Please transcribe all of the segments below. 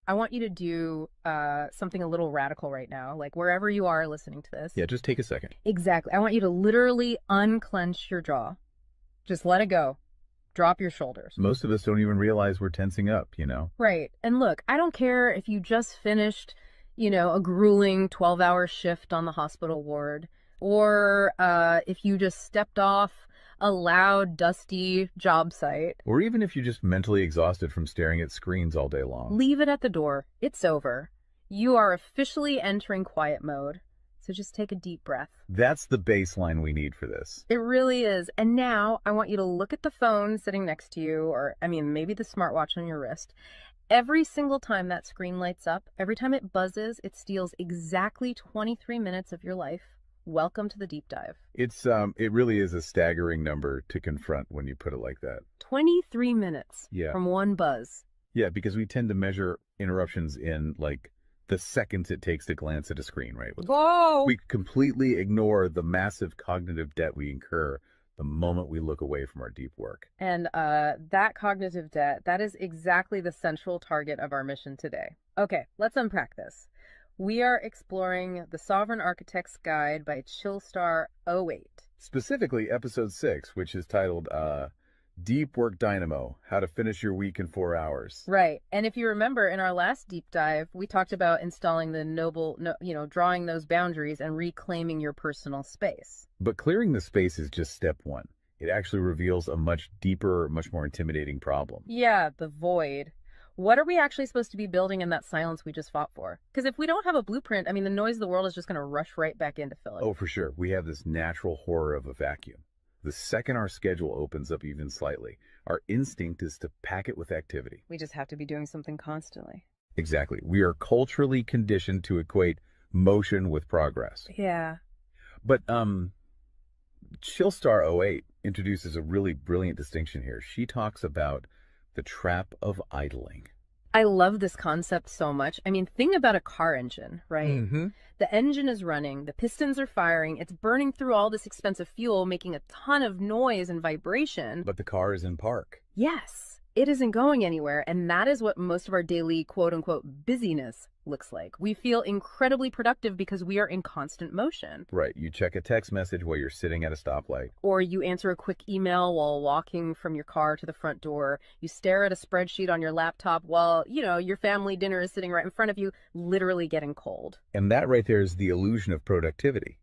I want you to do something a little radical right now, like wherever you are listening to this. Yeah, just take a second. Exactly. I want you to literally unclench your jaw. Just let it go. Drop your shoulders. Most of us don't even realize we're tensing up, you know? Right. And look, I don't care if you just finished, a grueling 12-hour shift on the hospital ward, or if you just stepped off a loud, dusty job site. Or even if you're just mentally exhausted from staring at screens all day long. Leave it at the door. It's over. You are officially entering quiet mode. So just take a deep breath. That's the baseline we need for this. It really is. And now I want you to look at the phone sitting next to you, or maybe the smartwatch on your wrist. Every single time that screen lights up, every time it buzzes, it steals exactly 23 minutes of your life. Welcome to the deep dive. It really is a staggering number to confront when you put it like that. 23 minutes Yeah. from one buzz. Yeah, because we tend to measure interruptions in like the seconds it takes to glance at a screen, right? Whoa! We completely ignore the massive cognitive debt we incur the moment we look away from our deep work. And that cognitive debt, that is exactly the central target of our mission today. Okay, let's unpack this. We are exploring The Sovereign Architect's Guide by Chillstar 08. Specifically, episode 6, which is titled Deep Work Dynamo, How to Finish Your Week in 4 Hours. Right. And if you remember in our last deep dive, we talked about installing the drawing those boundaries and reclaiming your personal space. But clearing the space is just step one. It actually reveals a much deeper, much more intimidating problem. Yeah, the void. What are we actually supposed to be building in that silence we just fought for? Because if we don't have a blueprint, the noise of the world is just going to rush right back in to fill it. Oh, for sure. We have this natural horror of a vacuum. The second our schedule opens up even slightly, our instinct is to pack it with activity. We just have to be doing something constantly. Exactly. We are culturally conditioned to equate motion with progress. Yeah. But Chillstar 08 introduces a really brilliant distinction here. She talks about the trap of idling. I love this concept so much. Think about a car engine, right? Mm-hmm. The engine is running, the pistons are firing, it's burning through all this expensive fuel, making a ton of noise and vibration. But the car is in park. Yes, it isn't going anywhere, and that is what most of our daily quote-unquote busyness looks like. We feel incredibly productive because we are in constant motion. Right. You check a text message while you're sitting at a stoplight. Or you answer a quick email while walking from your car to the front door. You stare at a spreadsheet on your laptop while, your family dinner is sitting right in front of you, literally getting cold. And that right there is the illusion of productivity.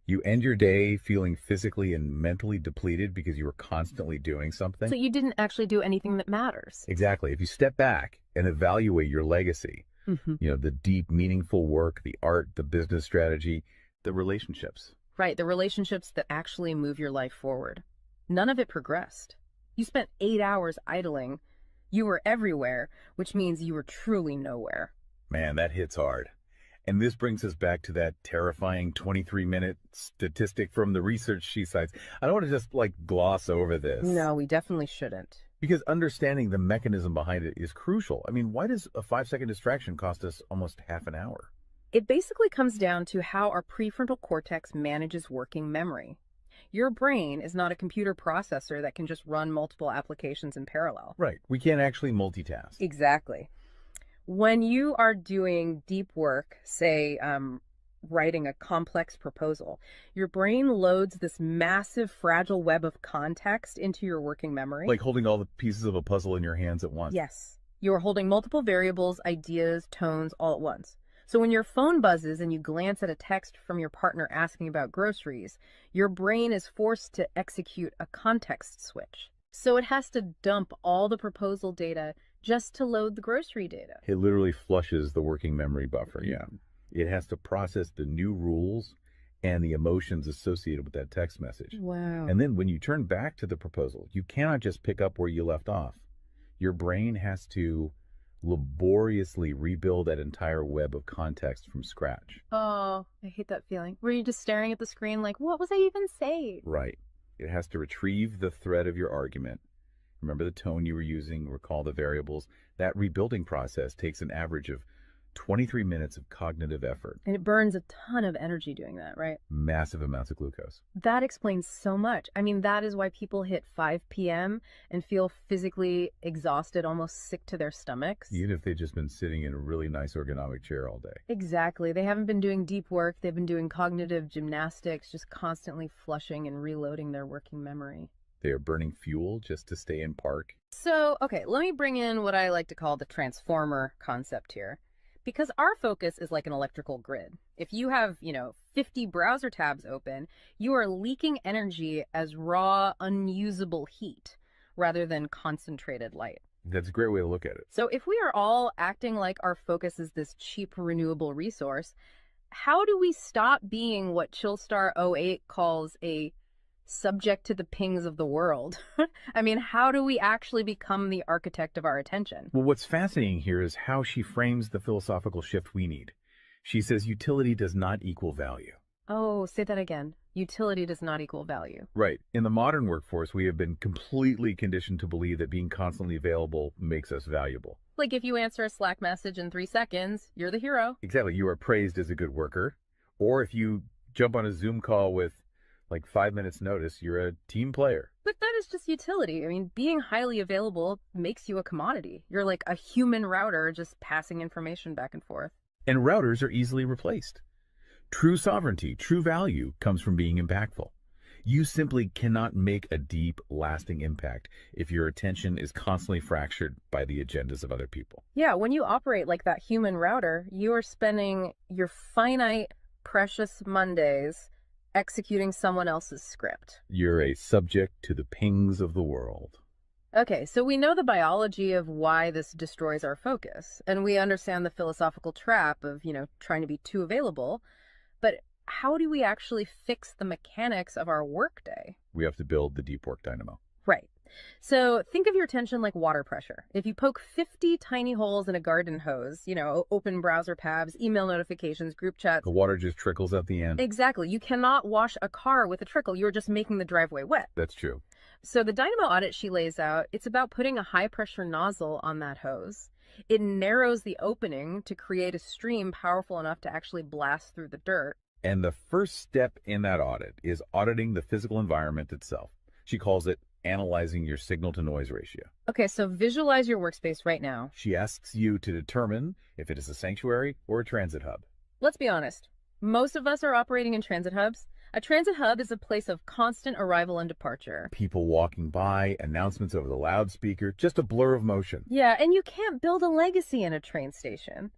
You end your day feeling physically and mentally depleted because you were constantly doing something. So you didn't actually do anything that matters. Exactly. If you step back and evaluate your legacy, Mm-hmm. the deep, meaningful work, the art, the business strategy, the relationships. Right, the relationships that actually move your life forward. None of it progressed. You spent 8 hours idling. You were everywhere, which means you were truly nowhere. Man, that hits hard. And this brings us back to that terrifying 23-minute statistic from the research she cites. I don't want to just gloss over this. No, we definitely shouldn't. Because understanding the mechanism behind it is crucial. Why does a 5-second distraction cost us almost half an hour? It basically comes down to how our prefrontal cortex manages working memory. Your brain is not a computer processor that can just run multiple applications in parallel. Right. We can't actually multitask. Exactly. When you are doing deep work, say writing a complex proposal, your brain loads this massive fragile web of context into your working memory. Like holding all the pieces of a puzzle in your hands at once. Yes. You're holding multiple variables, ideas, tones all at once. So when your phone buzzes and you glance at a text from your partner asking about groceries, your brain is forced to execute a context switch. So it has to dump all the proposal data just to load the grocery data. It literally flushes the working memory buffer, yeah. It has to process the new rules and the emotions associated with that text message. Wow. And then when you turn back to the proposal, you cannot just pick up where you left off. Your brain has to laboriously rebuild that entire web of context from scratch. Oh, I hate that feeling. Were you just staring at the screen like, what was I even saying? Right. It has to retrieve the thread of your argument. Remember the tone you were using, recall the variables. That rebuilding process takes an average of 23 minutes of cognitive effort, And it burns a ton of energy doing that, right? massive amounts of glucose. That explains so much. I mean, that is why people hit 5 p.m. and feel physically exhausted, almost sick to their stomachs. Even if they've just been sitting in a really nice ergonomic chair all day. Exactly. They haven't been doing deep work. They've been doing cognitive gymnastics, just constantly flushing and reloading their working memory. They are burning fuel just to stay in park. So, okay, let me bring in what I like to call the transformer concept here. Because our focus is like an electrical grid. If you have, 50 browser tabs open, you are leaking energy as raw, unusable heat rather than concentrated light. That's a great way to look at it. So if we are all acting like our focus is this cheap renewable resource, how do we stop being what Chillstar '08 calls a subject to the pings of the world? I mean, how do we actually become the architect of our attention? Well, what's fascinating here is how she frames the philosophical shift we need. She says utility does not equal value. Oh, say that again. Utility does not equal value. Right. In the modern workforce, we have been completely conditioned to believe that being constantly available makes us valuable. Like if you answer a Slack message in 3 seconds, you're the hero. Exactly. You are praised as a good worker. Or if you jump on a Zoom call with like 5 minutes notice, you're a team player. But that is just utility. I mean, being highly available makes you a commodity. You're like a human router just passing information back and forth. And routers are easily replaced. True sovereignty, true value comes from being impactful. You simply cannot make a deep, lasting impact if your attention is constantly fractured by the agendas of other people. Yeah, when you operate like that human router, you are spending your finite, precious Mondays executing someone else's script. You're a subject to the pings of the world. Okay, so we know the biology of why this destroys our focus, and we understand the philosophical trap of, trying to be too available. But how do we actually fix the mechanics of our workday? We have to build the deep work dynamo. Right. So think of your attention like water pressure. If you poke 50 tiny holes in a garden hose, open browser tabs, email notifications, group chats. The water just trickles at the end. Exactly. You cannot wash a car with a trickle. You're just making the driveway wet. That's true. So the Dynamo Audit she lays out, it's about putting a high pressure nozzle on that hose. It narrows the opening to create a stream powerful enough to actually blast through the dirt. And the first step in that audit is auditing the physical environment itself. She calls it analyzing your signal to noise ratio. Okay, so visualize your workspace right now. She asks you to determine if it is a sanctuary or a transit hub. Let's be honest. Most of us are operating in transit hubs. A transit hub is a place of constant arrival and departure. People walking by, announcements over the loudspeaker, just a blur of motion. Yeah, and you can't build a legacy in a train station.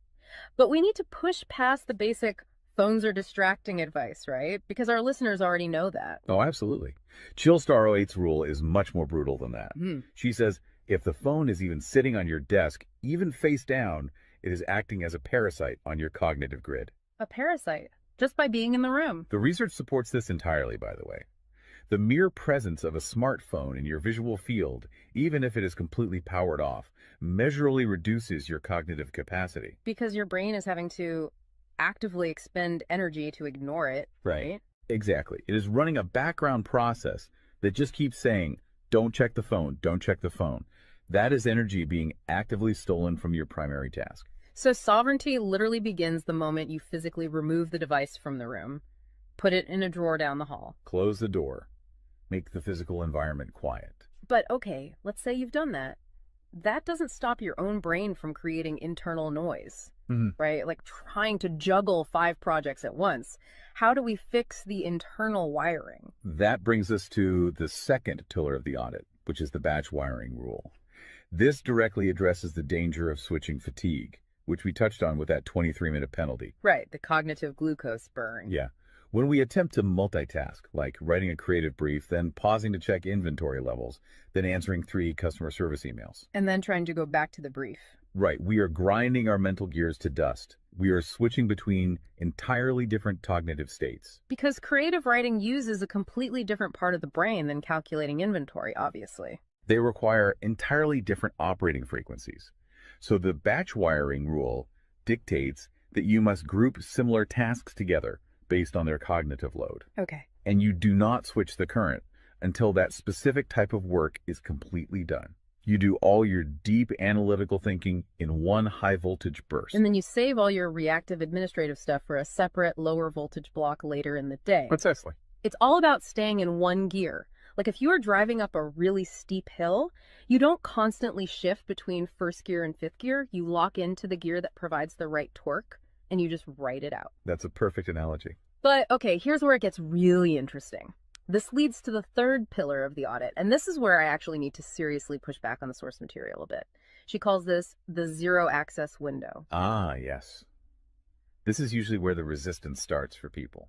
But we need to push past the basic phones are distracting advice, right? Because our listeners already know that. Oh, absolutely. Chillstar '08's rule is much more brutal than that. She says if the phone is even sitting on your desk, even face down, it is acting as a parasite on your cognitive grid. A parasite, just by being in the room. The research supports this entirely, by the way. The mere presence of a smartphone in your visual field, even if it is completely powered off, measurably reduces your cognitive capacity. Because your brain is having to actively expend energy to ignore it, right? Exactly. It is running a background process that just keeps saying, don't check the phone, don't check the phone. That is energy being actively stolen from your primary task. So sovereignty literally begins the moment you physically remove the device from the room, put it in a drawer down the hall. Close the door. Make the physical environment quiet. But okay, let's say you've done that. That doesn't stop your own brain from creating internal noise, right? Like trying to juggle 5 projects at once. How do we fix the internal wiring? That brings us to the second pillar of the audit, which is the batch wiring rule. This directly addresses the danger of switching fatigue, which we touched on with that 23-minute penalty. Right, the cognitive glucose burn. Yeah. When we attempt to multitask, like writing a creative brief, then pausing to check inventory levels, then answering 3 customer service emails. And then trying to go back to the brief. Right. We are grinding our mental gears to dust. We are switching between entirely different cognitive states. Because creative writing uses a completely different part of the brain than calculating inventory, obviously. They require entirely different operating frequencies. So the batch wiring rule dictates that you must group similar tasks together based on their cognitive load. Okay. And you do not switch the current until that specific type of work is completely done. You do all your deep analytical thinking in one high voltage And burst. then you save all your reactive administrative stuff for a separate lower voltage block later in the day. Precisely. It's all about staying in one gear. Like if you are driving up a really steep hill, you don't constantly shift between first gear and fifth gear. You lock into the gear that provides the right torque and you just ride it out. That's a perfect analogy. But okay, here's where it gets really interesting. This leads to the third pillar of the audit, and this is where I actually need to seriously push back on the source material a bit. She calls this the zero access window. Ah, yes. This is usually where the resistance starts for people.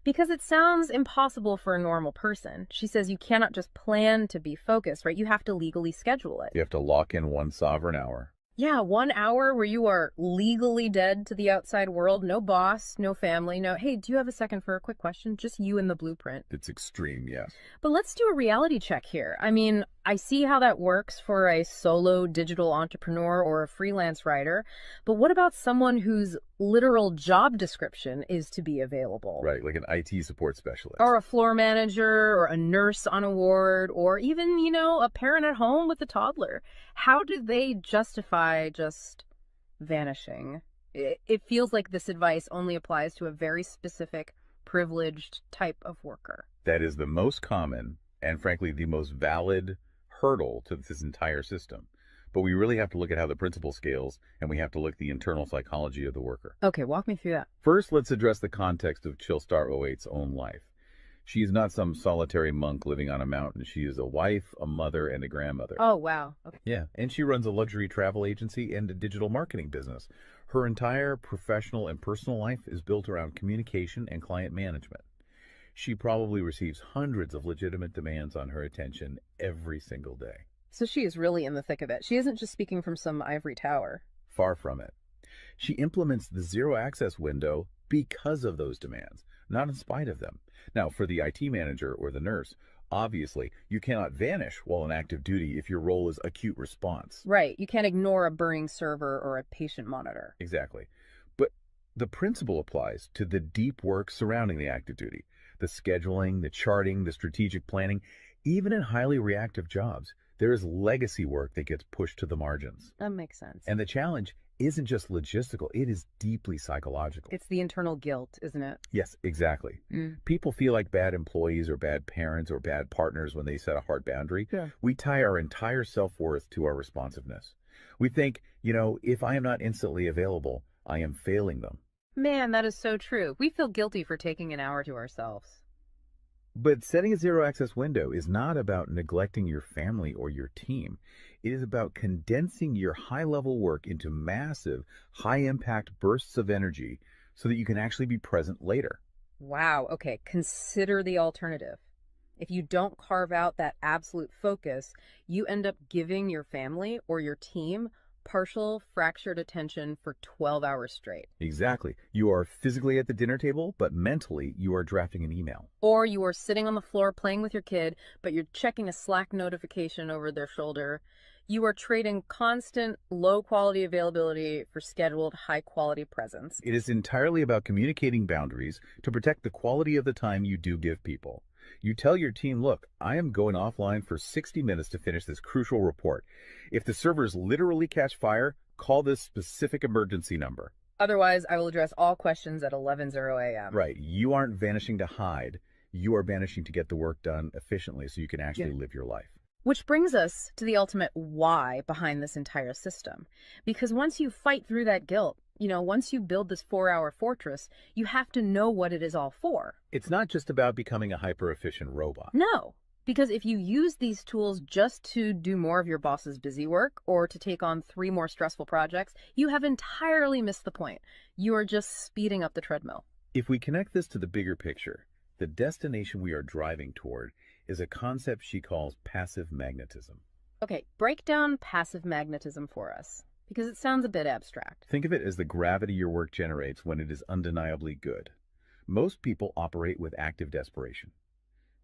Because it sounds impossible for a normal person. She says you cannot just plan to be focused, right? You have to legally schedule it. You have to lock in one sovereign hour. Yeah, 1 hour where you are legally dead to the outside world. No boss, no family, no, hey, do you have a second for a quick question? Just you and the blueprint. It's extreme, yes. But let's do a reality check here. I mean, I see how that works for a solo digital entrepreneur or a freelance writer, but what about someone whose literal job description is to be available? Right, like an IT support specialist. Or a floor manager, or a nurse on a ward, or even, a parent at home with a toddler. How do they justify just vanishing? It feels like this advice only applies to a very specific, privileged type of worker. That is the most common and, frankly, the most valid hurdle to this entire system. But we really have to look at how the principle scales, and we have to look at the internal psychology of the worker. Okay, walk me through that. First, let's address the context of Chillstar '08's own life. She is not some solitary monk living on a mountain. She is a wife, a mother, and a grandmother. Oh, wow. Okay. Yeah, and she runs a luxury travel agency and a digital marketing business. Her entire professional and personal life is built around communication and client management. She probably receives hundreds of legitimate demands on her attention every single day. So she is really in the thick of it. She isn't just speaking from some ivory tower. Far from it. She implements the zero access window because of those demands, not in spite of them. Now, for the IT manager or the nurse, obviously, you cannot vanish while on active duty if your role is acute response. Right. You can't ignore a burning server or a patient monitor. Exactly. But the principle applies to the deep work surrounding the active duty, the scheduling, the charting, the strategic planning. Even in highly reactive jobs, there is legacy work that gets pushed to the margins. That makes sense. And the challenge isn't just logistical, it is deeply psychological. It's the internal guilt, isn't it? Yes, exactly. People feel like bad employees or bad parents or bad partners when they set a hard boundary. Yeah. We tie our entire self-worth to our responsiveness. We think, if I am not instantly available, I am failing them. Man, that is so true. We feel guilty for taking an hour to ourselves. But setting a zero access window is not about neglecting your family or your team. It is about condensing your high level work into massive, high impact bursts of energy so that you can actually be present later. Wow. Okay. Consider the alternative. If you don't carve out that absolute focus, you end up giving your family or your team partial fractured attention for 12 hours straight. Exactly. You are physically at the dinner table, but mentally you are drafting an email. Or you are sitting on the floor playing with your kid, but you're checking a Slack notification over their shoulder. You are trading constant low quality availability for scheduled high quality presence. It is entirely about communicating boundaries to protect the quality of the time you do give people. You tell your team, look, I am going offline for 60 minutes to finish this crucial report. If the servers literally catch fire, call this specific emergency number. Otherwise, I will address all questions at 11:00 a.m. Right. You aren't vanishing to hide. You are vanishing to get the work done efficiently so you can actually live your life. Which brings us to the ultimate why behind this entire system. Because once you fight through that guilt, once you build this 4-hour fortress, you have to know what it is all for. It's not just about becoming a hyper-efficient robot. No, because if you use these tools just to do more of your boss's busy work or to take on 3 more stressful projects, you have entirely missed the point. You are just speeding up the treadmill. If we connect this to the bigger picture, the destination we are driving toward is a concept she calls passive magnetism. Okay, break down passive magnetism for us, because it sounds a bit abstract. Think of it as the gravity your work generates when it is undeniably good. Most people operate with active desperation.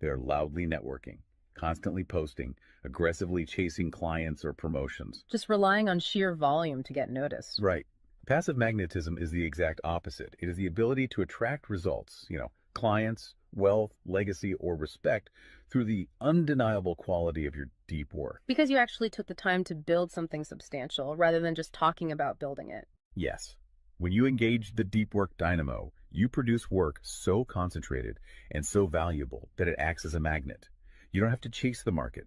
They are loudly networking, constantly posting, aggressively chasing clients or promotions. Just relying on sheer volume to get noticed. Right. Passive magnetism is the exact opposite. It is the ability to attract results, clients, wealth, legacy, or respect through the undeniable quality of your deep work. Because you actually took the time to build something substantial rather than just talking about building it. Yes, when you engage the deep work dynamo, you produce work so concentrated and so valuable that it acts as a magnet. You don't have to chase the market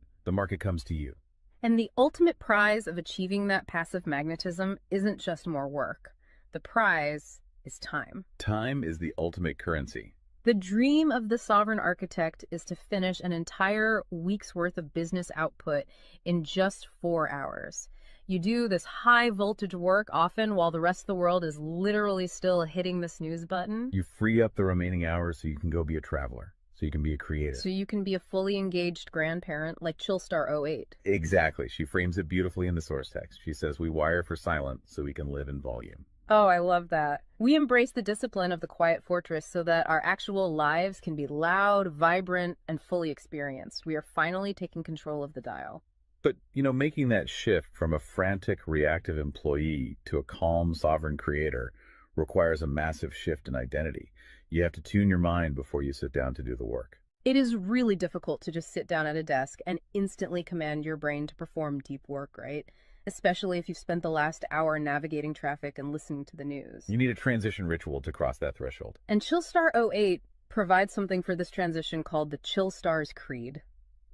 comes to you. And the ultimate prize of achieving that passive magnetism isn't just more work. The prize is time. Time is the ultimate currency. The dream of the sovereign architect is to finish an entire week's worth of business output in just 4 hours. You do this high voltage work often while the rest of the world is literally still hitting the snooze button. You free up the remaining hours so you can go be a traveler, so you can be a creative. So you can be a fully engaged grandparent like Chillstar 08. Exactly. She frames it beautifully in the source text. She says, we wire for silent so we can live in volume. Oh, I love that. We embrace the discipline of the quiet fortress so that our actual lives can be loud, vibrant, and fully experienced. We are finally taking control of the dial. But, making that shift from a frantic, reactive employee to a calm, sovereign creator requires a massive shift in identity. You have to tune your mind before you sit down to do the work. It is really difficult to just sit down at a desk and instantly command your brain to perform deep work, right? Especially if you've spent the last hour navigating traffic and listening to the news. You need a transition ritual to cross that threshold. And Chillstar 08 provides something for this transition called the Chillstar's Creed.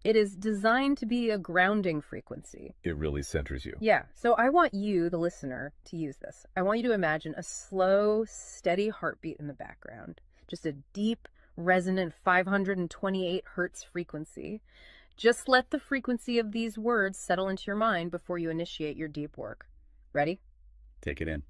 It is designed to be a grounding frequency. It really centers you. Yeah, so I want you, the listener, to use this. I want you to imagine a slow, steady heartbeat in the background. Just a deep, resonant 528 hertz frequency. Just let the frequency of these words settle into your mind before you initiate your deep work. Ready? Take it in.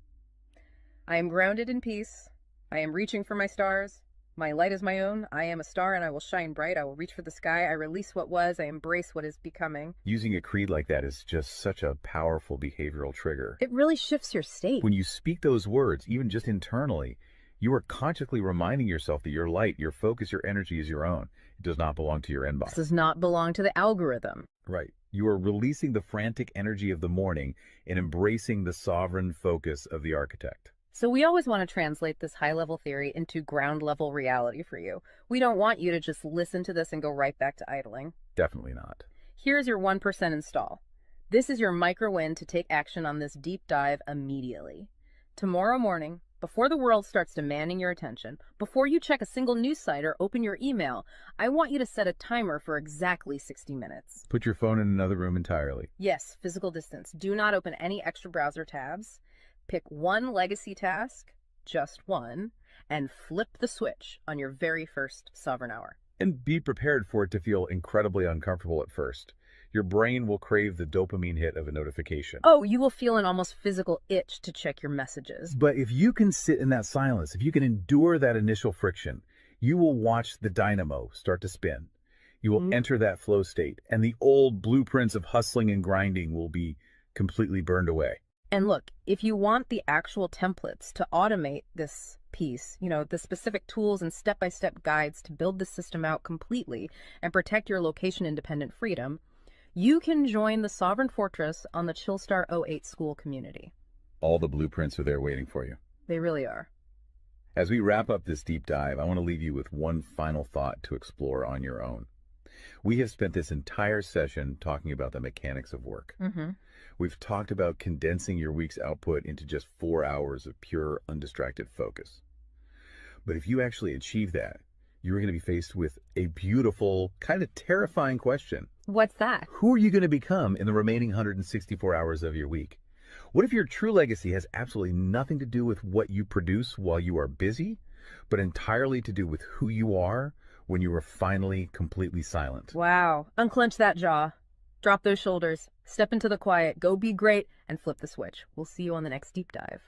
I am grounded in peace. I am reaching for my stars. My light is my own. I am a star and I will shine bright. I will reach for the sky. I release what was. I embrace what is becoming. Using a creed like that is just such a powerful behavioral trigger. It really shifts your state. When you speak those words, even just internally, you are consciously reminding yourself that your light, your focus, your energy is your own. It does not belong to your inbox. This does not belong to the algorithm. Right. You are releasing the frantic energy of the morning and embracing the sovereign focus of the architect. So we always want to translate this high-level theory into ground-level reality for you. We don't want you to just listen to this and go right back to idling. Definitely not. Here's your 1% install. This is your micro win to take action on this deep dive immediately. Tomorrow morning, before the world starts demanding your attention, before you check a single news site or open your email, I want you to set a timer for exactly 60 minutes. Put your phone in another room entirely. Yes, physical distance. Do not open any extra browser tabs. Pick one legacy task, just one, and flip the switch on your very first sovereign hour. And be prepared for it to feel incredibly uncomfortable at first. Your brain will crave the dopamine hit of a notification. Oh, you will feel an almost physical itch to check your messages. But if you can sit in that silence, if you can endure that initial friction, you will watch the dynamo start to spin. You will enter that flow state, and the old blueprints of hustling and grinding will be completely burned away. And look, if you want the actual templates to automate this piece, the specific tools and step-by-step guides to build the system out completely and protect your location-independent freedom, you can join the Sovereign Fortress on the Chillstar 08 school community. All the blueprints are there waiting for you. They really are. As we wrap up this deep dive, I want to leave you with one final thought to explore on your own. We have spent this entire session talking about the mechanics of work. We've talked about condensing your week's output into just 4 hours of pure, undistracted focus. But if you actually achieve that, you're going to be faced with a beautiful, kind of terrifying question. What's that? Who are you going to become in the remaining 164 hours of your week? What if your true legacy has absolutely nothing to do with what you produce while you are busy, but entirely to do with who you are when you are finally completely silent? Wow. Unclench that jaw. Drop those shoulders. Step into the quiet. Go be great and flip the switch. We'll see you on the next deep dive.